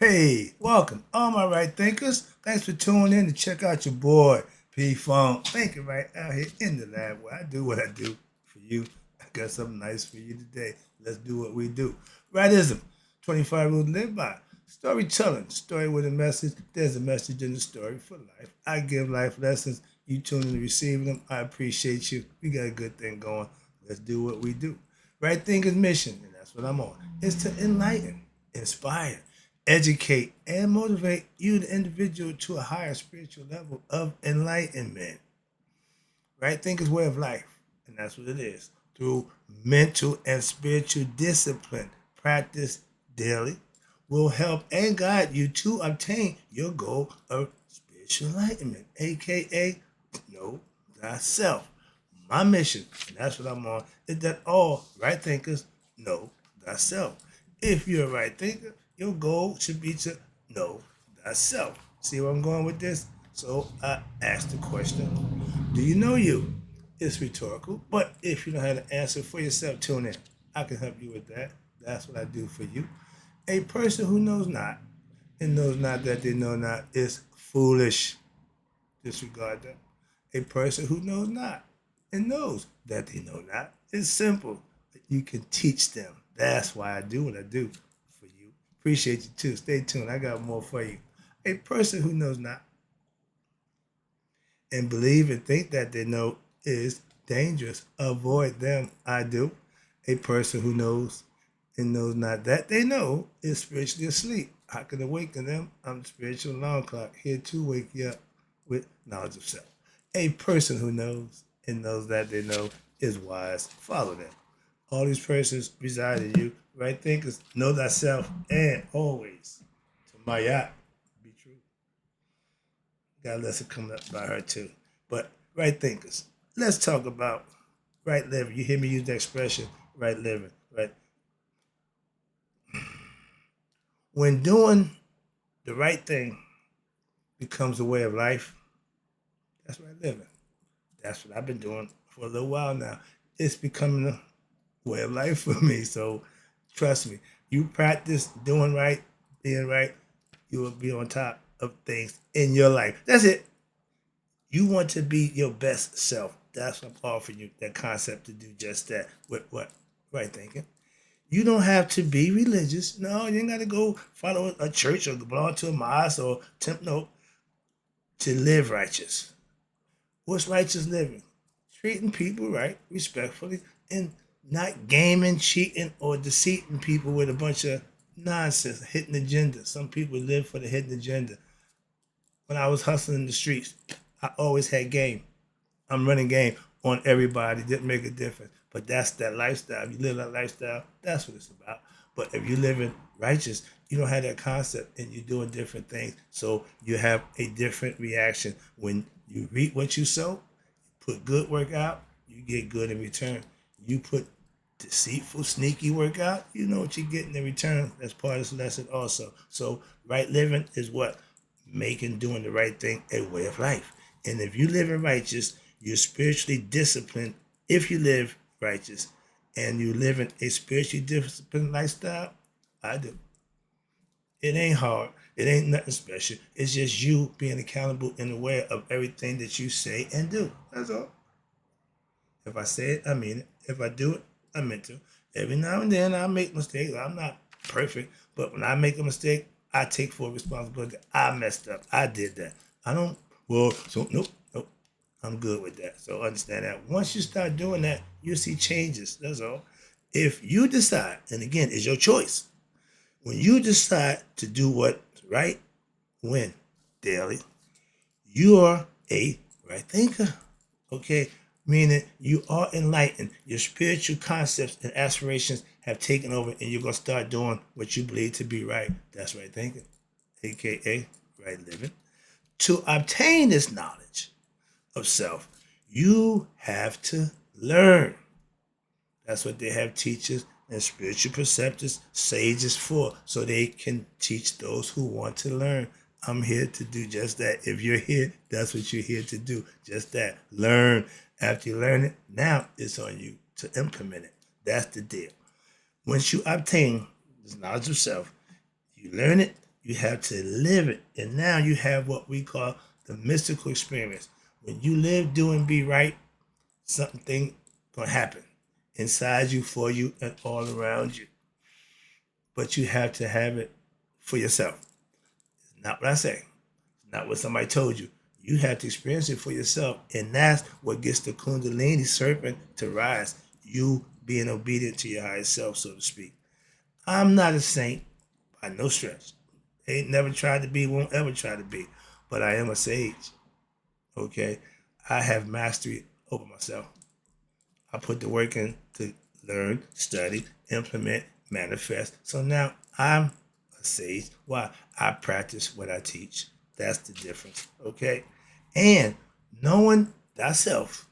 Hey, welcome, all my right thinkers. Thanks for tuning in to check out your boy P Funk. Thinking right out here in the lab where I do what I do for you. I got something nice for you today. Let's do what we do. Rightism, 25 rules to live by. Storytelling, story with a message. There's a message in the story for life. I give life lessons. You tune in to receive them. I appreciate you. We got a good thing going. Let's do what we do. Right Thinkers mission, and that's what I'm on, is to enlighten, inspire, educate, and motivate you, the individual, to a higher spiritual level of enlightenment. Right Thinkers way of life, and that's what it is. Through mental and spiritual discipline, practice daily, will help and guide you to obtain your goal of spiritual enlightenment, aka know thyself. My mission, and that's what I'm on, is that all right thinkers know thyself. If you're a right thinker, your goal should be to know thyself. See where I'm going with this? So I asked the question, do you know you? It's rhetorical, but if you don't have the answer for yourself, tune in. I can help you with that. That's what I do for you. A person who knows not and knows not that they know not is foolish. Disregard that. A person who knows not and knows that they know not is simple. You can teach them. That's why I do what I do for you. Appreciate you too. Stay tuned. I got more for you. A person who knows not and believe and think that they know is dangerous. Avoid them. I do. A person who knows and knows not that they know is spiritually asleep. I can awaken them. I'm the spiritual alarm clock here to wake you up with knowledge of self. A person who knows and knows that they know is wise. Follow them. All these persons reside in you. Right thinkers, know thyself, and always to my yacht, be true. Got a lesson coming up by her too. But right thinkers, let's talk about right living. You hear me use the expression right living, right? When doing the right thing becomes a way of life, that's right living. That's what I've been doing for a little while now. It's becoming a way of life for me. So trust me, you practice doing right, being right, you will be on top of things in your life. That's it. You want to be your best self. That's what I'm offering you, that concept to do just that. With what? Right thinking. You don't have to be religious. No, you ain't got to go follow a church or belong to a mosque or temple. No, to live righteous. What's righteous living? Treating people right, respectfully, and not gaming, cheating, or deceiving people with a bunch of nonsense, hidden agenda. Some people live for the hidden agenda. When I was hustling in the streets, I always had game. I'm running game on everybody. Didn't make a difference. But that's that lifestyle. If you live that lifestyle, that's what it's about. But if you're living righteous, you don't have that concept and you're doing different things. So you have a different reaction. When you reap what you sow, put good work out, you get good in return. You put deceitful, sneaky work out, you know what you're getting in return. That's part of this lesson also. So right living is what? Making doing the right thing a way of life. And if you live in righteous, you're spiritually disciplined. If you live righteous and you live in a spiritually disciplined lifestyle, I do. It ain't hard. It ain't nothing special. It's just you being accountable and aware of everything that you say and do. That's all. If I say it, I mean it. If I do it, I meant to. Every now and then I make mistakes. I'm not perfect, but when I make a mistake, I take full responsibility. I messed up. I did that. I don't, well, so nope, nope. I'm good with that. So understand that. Once you start doing that, you'll see changes. That's all. If you decide, and again, it's your choice, when you decide to do what's right, when daily, you are a right thinker. Okay? Meaning you are enlightened. Your spiritual concepts and aspirations have taken over, and you're going to start doing what you believe to be right. That's right thinking, aka right living. To obtain this knowledge of self, you have to learn. That's what they have teachers and spiritual preceptors, sages for, so they can teach those who want to learn. I'm here to do just that. If you're here, that's what you're here to do. Just that. Learn. After you learn it, now it's on you to implement it. That's the deal. Once you obtain this knowledge of self, you learn it, You have to live it. And now you have what we call the mystical experience. When you live, do, and be right, something gonna happen inside you, for you, and all around you. But you have to have it for yourself. It's not what I say. It's not what somebody told you. You have to experience it for yourself. And that's what gets the Kundalini serpent to rise. You being obedient to your higher self, so to speak. I'm not a saint by no stretch. Ain't never tried to be, won't ever try to be. But I am a sage. Okay? I have mastery over myself. I put the work in to learn, study, implement, manifest. So now I'm a sage. Why? I practice what I teach. That's the difference. Okay? And knowing thyself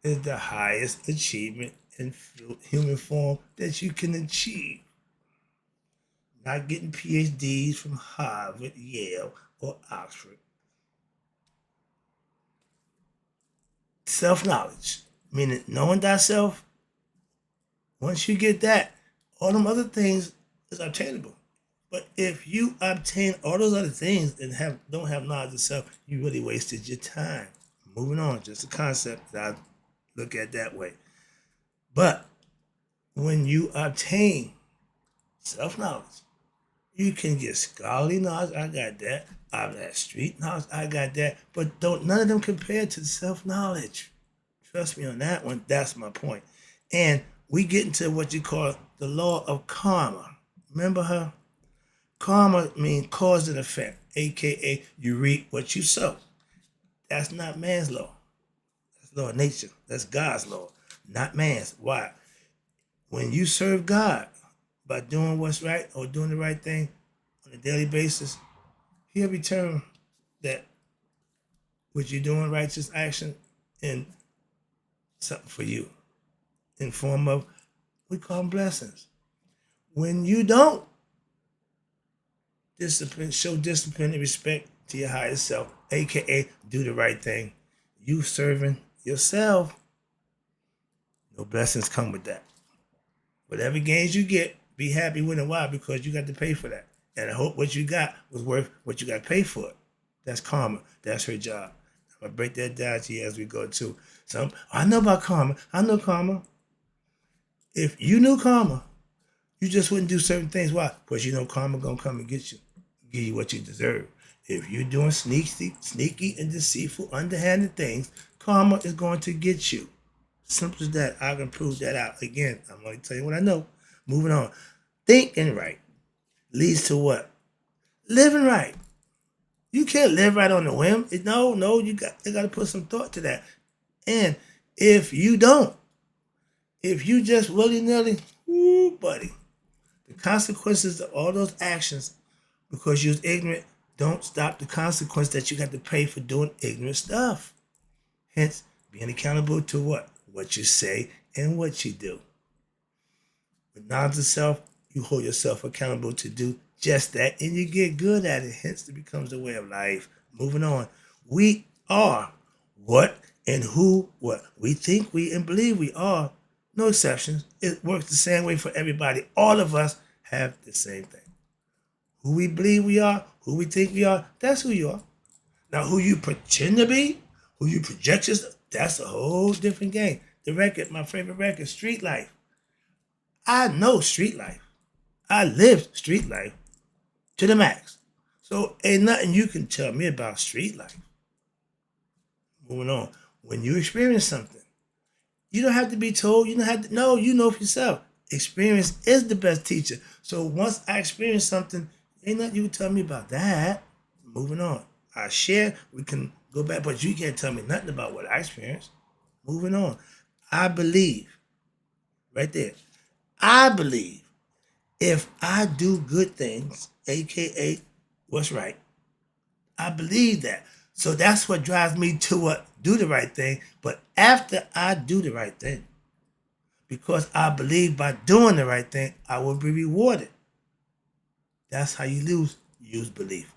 is the highest achievement in human form that you can achieve. Not getting PhDs from Harvard, Yale, or Oxford. Self-knowledge, meaning knowing thyself. Once you get that, all them other things is obtainable. But if you obtain all those other things and don't have knowledge of self, you really wasted your time. Moving on, just a concept that I look at that way. But when you obtain self-knowledge, you can get scholarly knowledge. I got that. I've had street knowledge. I got that. But none of them compare to the Trust me on that one. That's my point. And we get into what you call the law of karma. Remember her? Karma means cause and effect, aka you reap what you sow. That's not man's law. That's law of nature. That's God's law, not man's. Why? When you serve God by doing what's right or doing the right thing on a daily basis, He'll return that what you're doing, righteous action, in something for you in form of, we call them blessings. When you don't show discipline and respect to your higher self, aka do the right thing, you serving yourself, no blessings come with that. Whatever gains you get, be happy with it. Why? Because you got to pay for that. And I hope what you got was worth what you got to pay for it. That's karma. That's her job. I'm going to break that down to you as we go too. I know about karma. I know karma. If you knew karma, you just wouldn't do certain things. Why? Because you know karma going to come and get you. Give you what you deserve. If you're doing sneaky and deceitful, underhanded things, karma is going to get you. Simple as that. I can prove that out. Again, I'm going to tell you what I know. Moving on. Thinking right leads to what? Living right. You can't live right on the whim. No, you got to put some thought to that. And if you don't, if you just willy-nilly, buddy, the consequences of all those actions, because you was ignorant, don't stop the consequence that you got to pay for doing ignorant stuff. Hence, being accountable to what? What you say and what you do. With knowledge of self, you hold yourself accountable to do just that, and you get good at it. Hence, it becomes a way of life. Moving on. We are what and who what we think we and believe we are. No exceptions. It works the same way for everybody. All of us have the same thing. Who we believe we are, who we think we are, that's who you are. Now, who you pretend to be, who you project yourself, that's a whole different game. The record, my favorite record, Street Life. I know street life. I lived street life to the max. So ain't nothing you can tell me about street life. Moving on. When you experience something, you don't have to be told. You don't have to know. You know for yourself. Experience is the best teacher. So once I experience something, ain't nothing you can tell me about that. Moving on. I share. We can go back, but you can't tell me nothing about what I experienced. Moving on. I believe. Right there. I believe if I do good things, aka what's right, I believe that. So that's what drives me to what? Do the right thing. But after I do the right thing, because I believe by doing the right thing, I will be rewarded. That's how you use belief.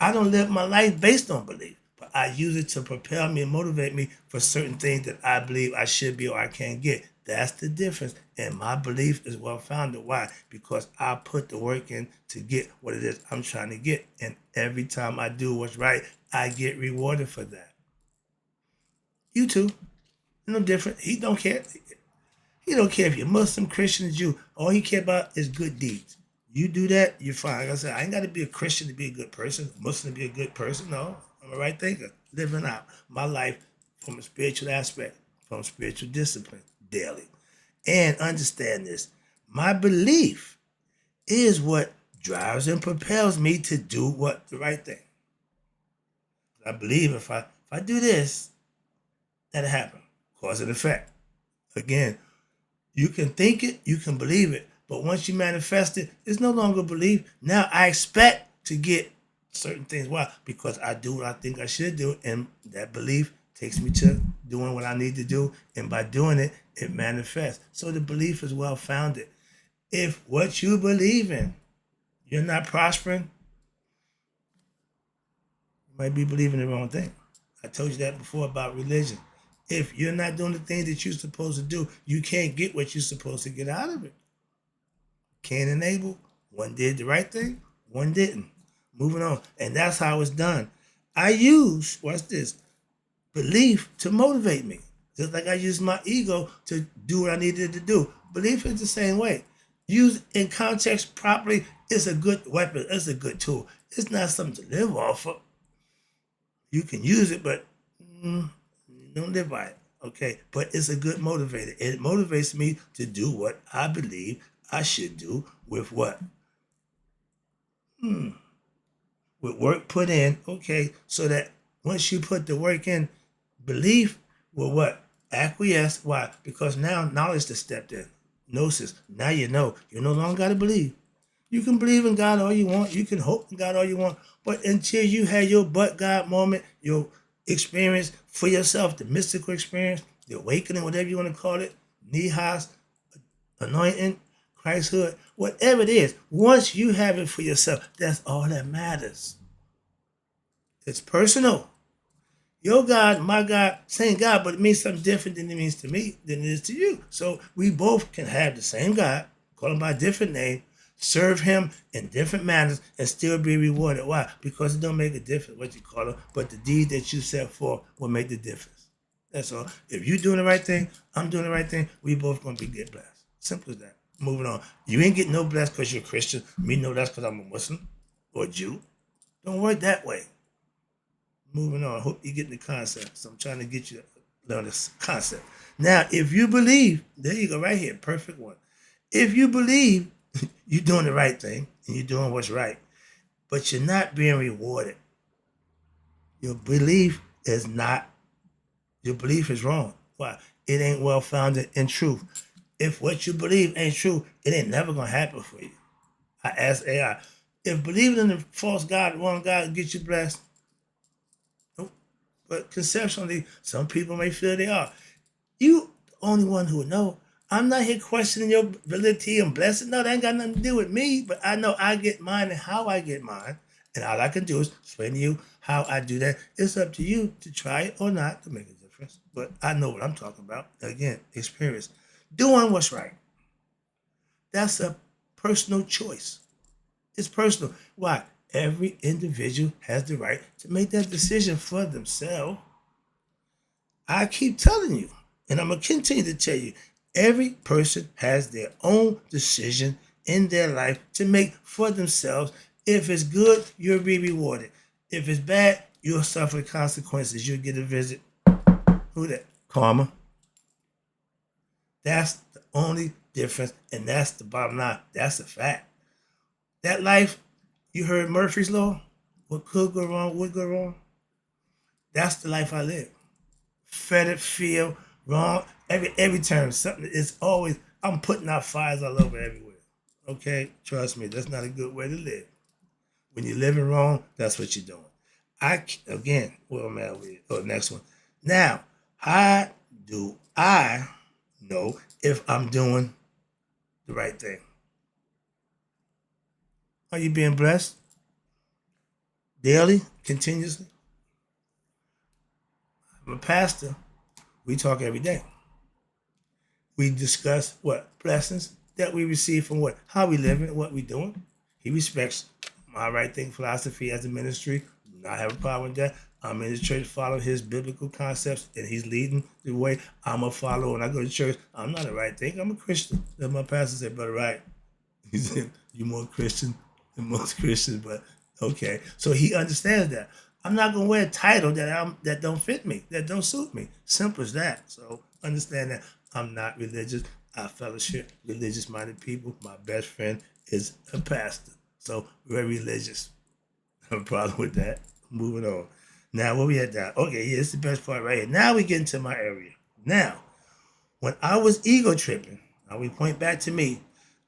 I don't live my life based on belief, but I use it to propel me and motivate me for certain things that I believe I should be or I can get. That's the difference. And my belief is well founded. Why? Because I put the work in to get what it is I'm trying to get. And every time I do what's right, I get rewarded for that. You too. No different. He don't care. He don't care if you're Muslim, Christian, Jew. All he care about is good deeds. You do that, you're fine. Like I said, I ain't got to be a Christian to be a good person, a Muslim to be a good person. No, I'm a right thinker, living out my life from a spiritual aspect, from spiritual discipline daily. And understand this, my belief is what drives and propels me to do what the right thing. I believe if I do this, that'll happen. Cause and effect. Again, you can think it, you can believe it, but once you manifest it, it's no longer belief. Now I expect to get certain things. Why? Because I do what I think I should do, and that belief takes me to doing what I need to do, and by doing it, it manifests. So the belief is well founded. If what you believe in, you're not prospering, you might be believing the wrong thing. I told you that before about religion. If you're not doing the things that you're supposed to do, you can't get what you're supposed to get out of it. Cain and Abel, one did the right thing, one didn't. Moving on. And that's how it's done. I use, watch this, belief to motivate me. Just like I use my ego to do what I needed to do. Belief is the same way. Used in context properly, it's a good weapon. It's a good tool. It's not something to live off of. You can use it, but don't live by it. Okay, but it's a good motivator. It motivates me to do what I believe I should do with what? With work put in, okay, so that once you put the work in, belief will what? Acquiesce. Why? Because now knowledge has stepped in. Gnosis. Now you know. You no longer got to believe. You can believe in God all you want. You can hope in God all you want. But until you have your but God moment, your experience for yourself, the mystical experience, the awakening, whatever you want to call it, Nihas, anointing, Christhood, whatever it is, once you have it for yourself, that's all that matters. It's personal. Your God, my God, same God, but it means something different than it means to me than it is to you. So we both can have the same God, call him by a different name, serve him in different manners, and still be rewarded. Why? Because it don't make a difference what you call him, but the deed that you set for will make the difference. That's all. If you're doing the right thing, I'm doing the right thing, we both gonna be get blessed. Simple as that. Moving on. You ain't getting no blessed because you're a Christian. Me no blessed because I'm a Muslim or a Jew. Don't work that way. Moving on. I hope you get the concept. So I'm trying to get you to learn this concept. Now, if you believe, there you go, right here, perfect one. If you believe you're doing the right thing and you're doing what's right, but you're not being rewarded, your belief is wrong. Why? It ain't well founded in truth. If what you believe ain't true, it ain't never gonna happen for you. I ask AI, if believing in the false God, wrong God, gets you blessed, nope. But conceptually, some people may feel they are. You the only one who would know. I'm not here questioning your validity and blessing. No, that ain't got nothing to do with me. But I know I get mine and how I get mine. And all I can do is explain to you how I do that. It's up to you to try it or not to make a difference. But I know what I'm talking about. Again, experience. Doing what's right. That's a personal choice. It's personal. Why? Every individual has the right to make that decision for themselves. I keep telling you, and I'm going to continue to tell you, every person has their own decision in their life to make for themselves. If it's good, you'll be rewarded. If it's bad, you'll suffer the consequences. You'll get a visit. Who that? Karma. That's the only difference, and that's the bottom line. That's a fact. That life, you heard Murphy's Law? What could go wrong, would go wrong? That's the life I live. Fettered, feel, wrong, every term. Something is always, I'm putting out fires all over everywhere. Okay? Trust me, that's not a good way to live. When you're living wrong, that's what you're doing. Again, what am I with? Oh, next one. Now, how do I know if I'm doing the right thing? Are you being blessed? Daily? Continuously? I'm a pastor. We talk every day. We discuss what blessings that we receive from what how we living, what we doing. He respects my right thing philosophy as a ministry. Do not have a problem with that. I'm in the church following his biblical concepts, and he's leading the way. I'm a follower. When I go to church, I'm not a right thing. I'm a Christian. Then my pastor said, "Brother Wright," he said, "You're more Christian than most Christians," but okay. So he understands that. I'm not gonna wear a title that don't fit me, that don't suit me. Simple as that. So understand that I'm not religious. I fellowship religious minded people. My best friend is a pastor. So we're religious. No problem with that. Moving on. Now where we at now? Okay, yeah, it's the best part right here. Now we get into my area. Now, when I was ego tripping, now we point back to me.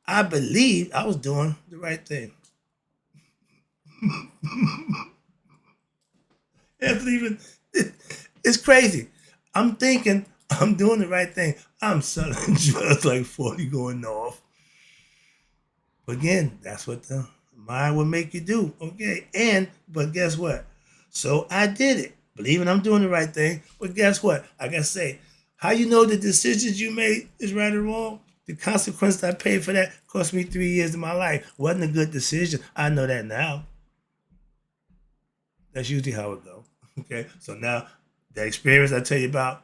I believed I was doing the right thing. It's even it's crazy. I'm thinking I'm doing the right thing. I'm selling drugs like 40 going off. Again, that's what the mind will make you do. Okay. But guess what? So I did it. Believing I'm doing the right thing. But guess what? I gotta say, how you know the decisions you made is right or wrong? The consequence I paid for that cost me 3 years of my life. Wasn't a good decision. I know that now. That's usually how it goes. Okay. So now the experience I tell you about,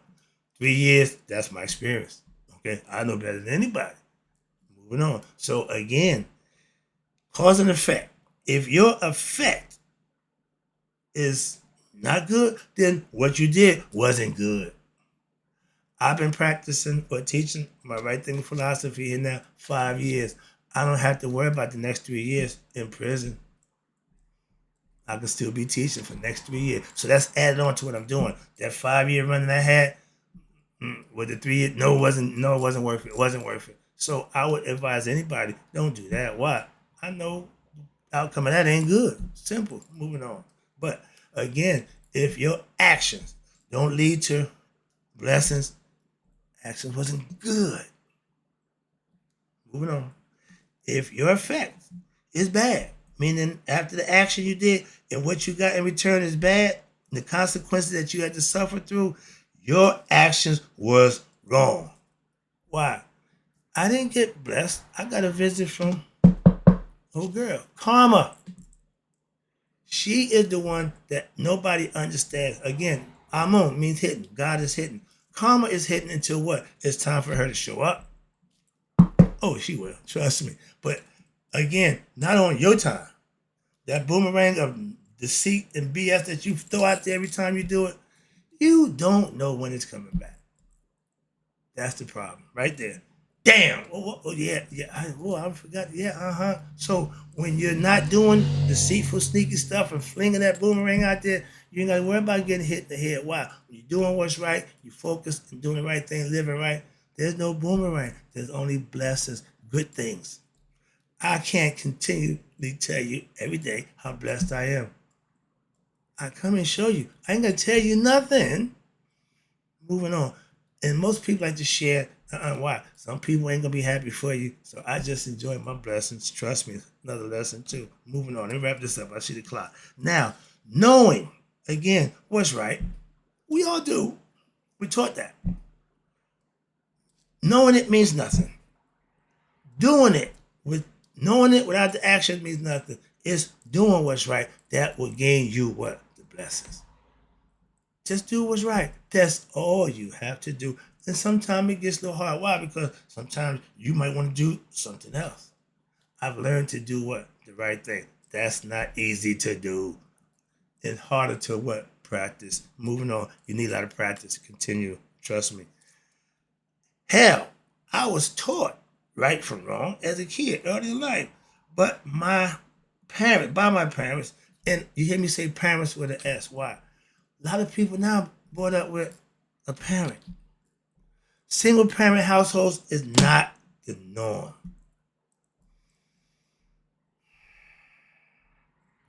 3 years, that's my experience. Okay. I know better than anybody. Moving on. So again, cause and effect. If your effect is not good, then what you did wasn't good. I've been practicing or teaching my right thinking philosophy in now 5 years. I don't have to worry about the next 3 years in prison. I can still be teaching for the next 3 years. So that's added on to what I'm doing. That 5 year run that I had with the 3 years, no, it wasn't worth it. It wasn't worth it. So I would advise anybody, don't do that. Why? I know outcome of that ain't good. Simple. Moving on. But again, if your actions don't lead to blessings, action wasn't good. Moving on. If your effect is bad, meaning after the action you did and what you got in return is bad, the consequences that you had to suffer through, your actions was wrong. Why? I didn't get blessed. I got a visit from old girl, Karma. She is the one that nobody understands. Again, Amun means hidden. God is hidden. Karma is hidden until what? It's time for her to show up. Oh, she will. Trust me. But again, not on your time. That boomerang of deceit and BS that you throw out there every time you do it, you don't know when it's coming back. That's the problem right there. Damn. Oh, yeah, yeah. I forgot. Yeah, So when you're not doing deceitful, sneaky stuff and flinging that boomerang out there, you ain't got to worry about getting hit in the head. Why? When you're doing what's right, you focus and doing the right thing, living right. There's no boomerang. There's only blessings, good things. I can't continually tell you every day how blessed I am. I come and show you. I ain't gonna tell you nothing. Moving on. And most people like to share. Why? Some people ain't gonna be happy for you. So I just enjoy my blessings. Trust me. Another lesson too. Moving on. Let me wrap this up. I see the clock. Now, knowing again what's right. We all do. We taught that. Knowing it means nothing. Doing it with knowing it without the action means nothing. It's doing what's right that will gain you what? The blessings. Just do what's right. That's all you have to do. And sometimes it gets a little hard. Why? Because sometimes you might want to do something else. I've learned to do what? The right thing. That's not easy to do. It's harder to what? Practice. Moving on. You need a lot of practice to continue. Trust me. Hell, I was taught right from wrong as a kid, early in life. But by my parents, and you hear me say parents with an S. Why? A lot of people now brought up with a parent. Single parent households is not the norm.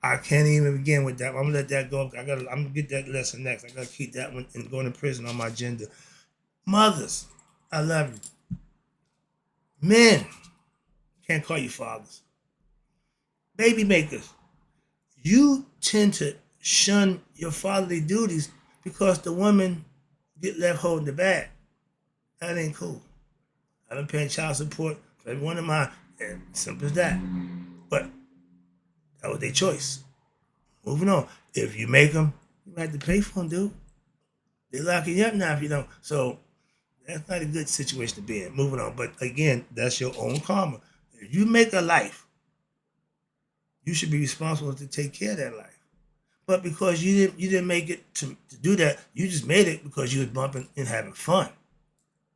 I can't even begin with that. I'm gonna let that go. I'm gonna get that lesson next. I gotta keep that one and going to prison on my agenda. Mothers, I love you. Men, can't call you fathers. Baby makers, you tend to shun your fatherly duties because the woman get left holding the bag. That ain't cool. I've been paying child support for every one of mine. And simple as that. But that was their choice. Moving on. If you make them, you have to pay for them, dude. They locking you up now if you don't. So that's not a good situation to be in. Moving on. But again, that's your own karma. If you make a life, you should be responsible to take care of that life. But because you didn't make it to do that, you just made it because you was bumping and having fun.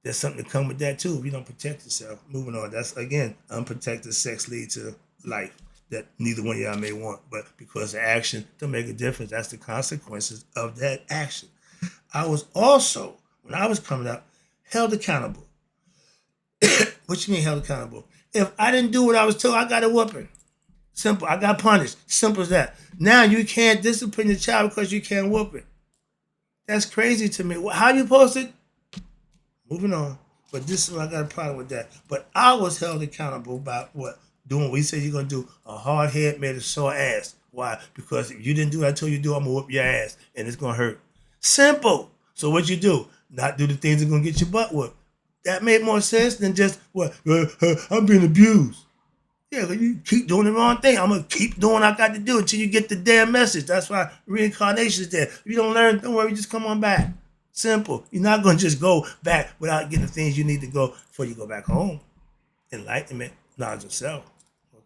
There's something to come with that too if you don't protect yourself. Moving on. That's again, unprotected sex leads to life that neither one of y'all may want. But because the action don't make a difference, that's the consequences of that action. I was also, when I was coming up, held accountable. What you mean held accountable? If I didn't do what I was told, I got a whooping. Simple. I got punished. Simple as that. Now you can't discipline your child because you can't whoop it. That's crazy to me. How you supposed to? Moving on. But this is what I got a problem with that. But I was held accountable by what? Doing what we said you're going to do. A hard head made a sore ass. Why? Because if you didn't do what I told you to do, I'm going to whoop your ass. And it's going to hurt. Simple. So what you do? Not do the things that are going to get your butt whooped. That made more sense than just, what? I'm being abused. Yeah, you keep doing the wrong thing. I'm going to keep doing what I got to do until you get the damn message. That's why reincarnation is there. If you don't learn, don't worry, just come on back. Simple. You're not going to just go back without getting the things you need to go before you go back home. Enlightenment, knowledge of self.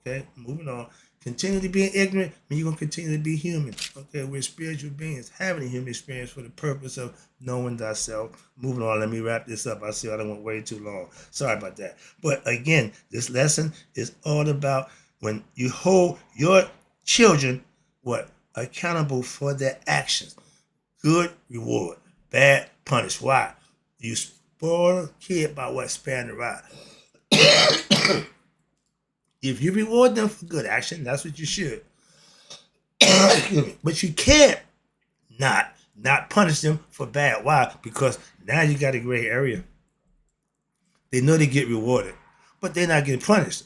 Okay, moving on. Continually being ignorant, and you're going to continue to be human. Okay, we're spiritual beings having a human experience for the purpose of knowing thyself. Moving on, let me wrap this up. I see I don't want way too long. Sorry about that. But again, this lesson is all about when you hold your children, accountable for their actions. Good reward, bad punish. Why? You spoil a kid by sparing the rod. If you reward them for good action, that's what you should. But you can't not punish them for bad. Why? Because now you got a gray area. They know they get rewarded, but they're not getting punished.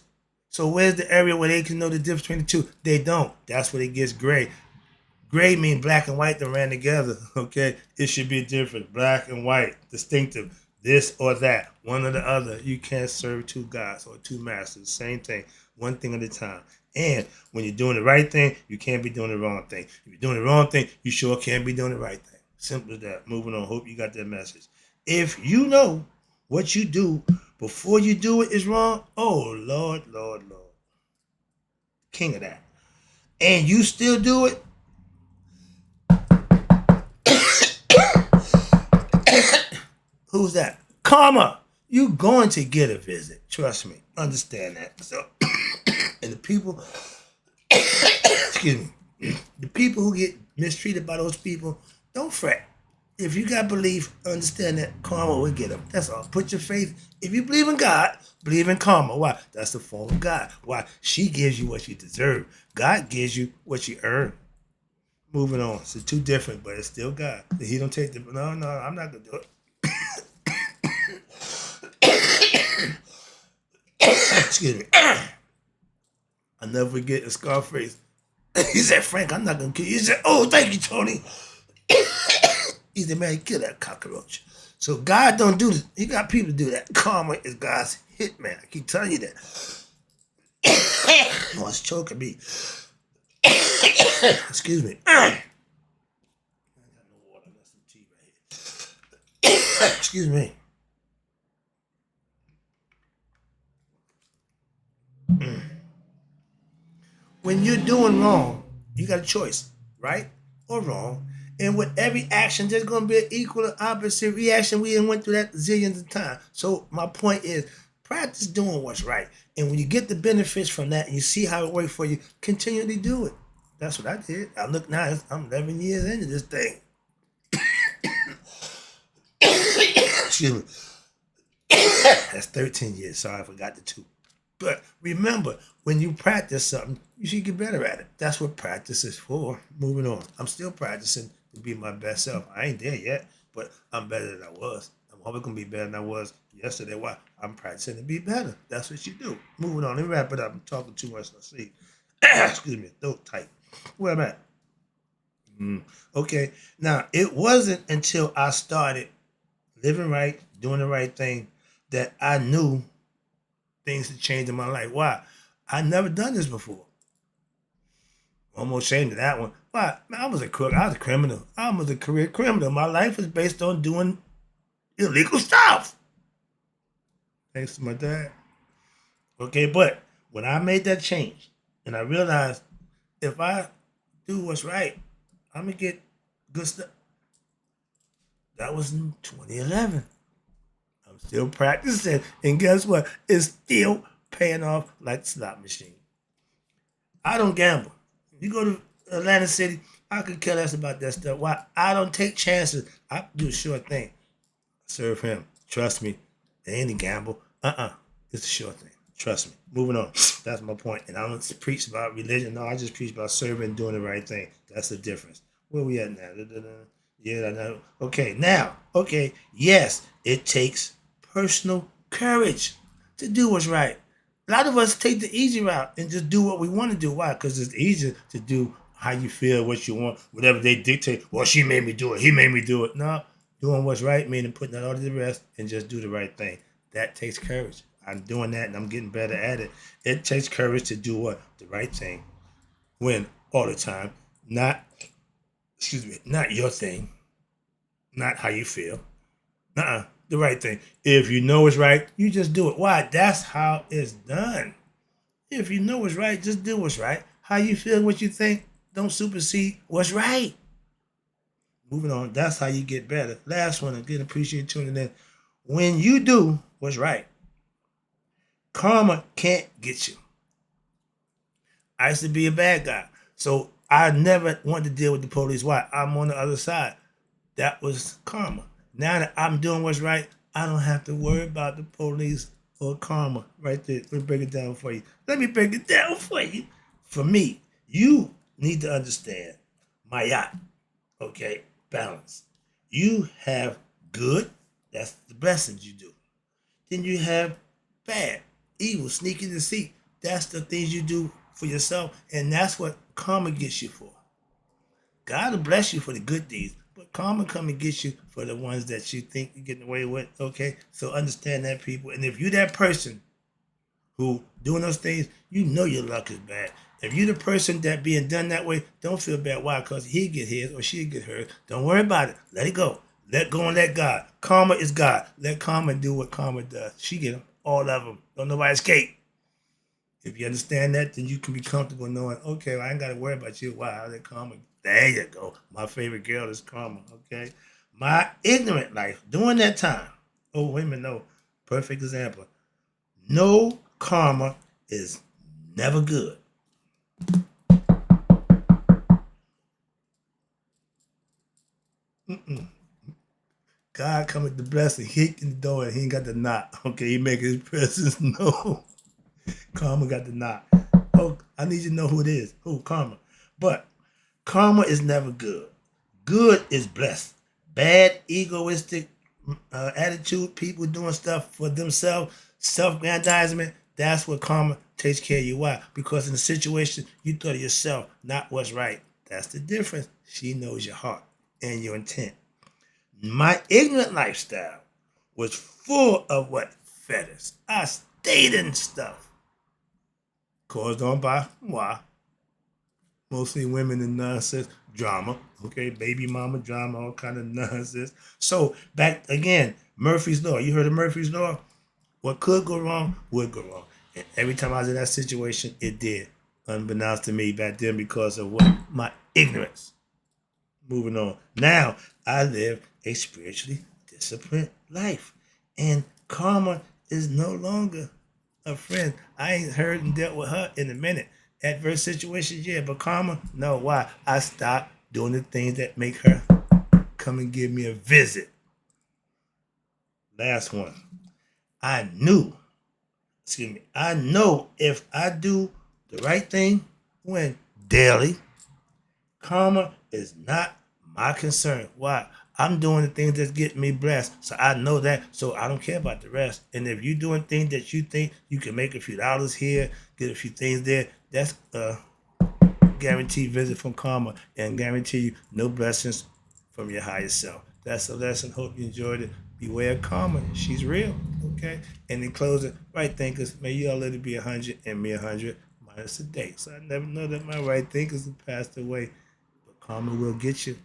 So where's the area where they can know the difference between the two? They don't. That's where it gets gray. Gray means black and white that ran together. Okay, it should be different. Black and white, distinctive. This or that, one or the other. You can't serve two gods or two masters. Same thing, one thing at a time. And when you're doing the right thing, you can't be doing the wrong thing. If you're doing the wrong thing, you sure can't be doing the right thing. Simple as that. Moving on. Hope you got that message. If you know what you do before you do it is wrong, oh Lord, Lord, Lord, king of that, and you still do it, who's that? Karma. You going to get a visit. Trust me. Understand that. So, and the people, excuse me, the people who get mistreated by those people, don't fret. If you got belief, understand that karma will get them. That's all. Put your faith. If you believe in God, believe in karma. Why? That's the form of God. Why? She gives you what you deserve. God gives you what you earn. Moving on. So two different, but it's still God. He don't take the, no, I'm not going to do it. Excuse me. I'll never forget Scarface. He said, Frank, I'm not going to kill you. He said, oh, thank you, Tony. He said, man, kill that cockroach. So God don't do this. He got people to do that. Karma is God's hitman. I keep telling you that. Oh, it's choking me. Excuse me. I got no water. That's some tea right here. Excuse me. When you're doing wrong, you got a choice, right or wrong. And with every action, there's going to be an equal and opposite reaction. We went through that zillions of times. So my point is, practice doing what's right. And when you get the benefits from that and you see how it works for you, continually do it. That's what I did. I look now, I'm 11 years into this thing. Excuse me. That's 13 years. Sorry, I forgot the two. But remember, when you practice something, you should get better at it. That's what practice is for. Moving on. I'm still practicing to be my best self. I ain't there yet, but I'm better than I was. I'm always going to be better than I was yesterday. Why? I'm practicing to be better. That's what you do. Moving on. Let me wrap it up. I'm talking too much. Let's see. Excuse me. Throat tight. Where am I at? Okay. Now, it wasn't until I started living right, doing the right thing, that I knew things to change in my life. Why? I never done this before. Almost ashamed of that one. Why? Man, I was a crook. I was a criminal. I was a career criminal. My life was based on doing illegal stuff. Thanks to my dad. Okay, but when I made that change and I realized if I do what's right, I'm gonna get good stuff. That was in 2011. I'm still practicing, and guess what? It's still paying off like a slot machine. I don't gamble. You go to Atlantic City, I could care less about that stuff. Why? I don't take chances. I do a sure thing. Serve him. Trust me. It ain't a gamble. It's a sure thing. Trust me. Moving on. That's my point. And I don't preach about religion. No, I just preach about serving and doing the right thing. That's the difference. Where we at now? Yeah, I know. Okay, now. Okay, yes, it takes personal courage to do what's right. A lot of us take the easy route and just do what we want to do. Why? Because it's easier to do how you feel, what you want, whatever they dictate. Well, she made me do it. He made me do it. No, doing what's right, meaning putting that all to the rest and just do the right thing. That takes courage. I'm doing that and I'm getting better at it. It takes courage to do what? The right thing. When all the time. Not, excuse me, not your thing. Not how you feel. The right thing. If you know it's right, you just do it. Why? That's how it's done. If you know what's right, just do what's right. How you feel, what you think, don't supersede what's right. Moving on. That's how you get better. Last one. Again, appreciate tuning in. When you do what's right, karma can't get you. I used to be a bad guy. So I never wanted to deal with the police. Why? I'm on the other side. That was karma. Now that I'm doing what's right, I don't have to worry about the police or karma. Right there. Let me break it down for you. Let me break it down for you. For me, you need to understand my yacht. Okay? Balance. You have good. That's the blessings you do. Then you have bad, evil, sneaky deceit. That's the things you do for yourself. And that's what karma gets you for. God will bless you for the good deeds, but karma come and get you for the ones that you think you're getting away with. Okay, so understand that, people. And if you're that person who doing those things, you know your luck is bad. If you're the person that being done that way, don't feel bad. Why? Because he get his or she get hers. Don't worry about it. Let it go. Let go and let God. Karma is God. Let karma do what karma does. She get them. All of them. Don't nobody escape. If you understand that, then you can be comfortable knowing, okay, well, I ain't got to worry about you. Wow, that karma. There you go. My favorite girl is karma, okay? My ignorant life during that time. Oh, wait a minute, no. Perfect example. No karma is never good. Mm-mm. God coming to bless and hit in the door and he ain't got the knock. Okay, he making his presence known. Karma got the knock. Oh, I need you to know who it is. Who? Karma. But karma is never good. Good is blessed. Bad, egoistic attitude, people doing stuff for themselves, self-grandizement, that's what karma takes care of you. Why? Because in the situation, you thought of yourself, not what's right. That's the difference. She knows your heart and your intent. My ignorant lifestyle was full of what? Fetters. I stayed in stuff. Caused on by why? Mostly women and nonsense, drama, okay, baby mama drama, all kind of nonsense. So back again, Murphy's Law. You heard of Murphy's Law? What could go wrong would go wrong. And every time I was in that situation, it did. Unbeknownst to me back then because of what? My ignorance. Moving on. Now I live a spiritually disciplined life. And karma is no longer a friend. I ain't heard and dealt with her in a minute. Adverse situations, yeah, but karma, no. Why? I stopped doing the things that make her come and give me a visit. Last one. I knew, excuse me, I know if I do the right thing when daily, karma is not my concern. Why? I'm doing the things that's getting me blessed. So I know that. So I don't care about the rest. And if you're doing things that you think you can make a few dollars here, get a few things there, that's a guaranteed visit from karma and guarantee you no blessings from your higher self. That's a lesson. Hope you enjoyed it. Beware of karma. She's real. Okay. Okay? And in closing, right thinkers, may you all let it be 100 and me 100 minus a day. So I never know that my right thinkers have passed away, but karma will get you.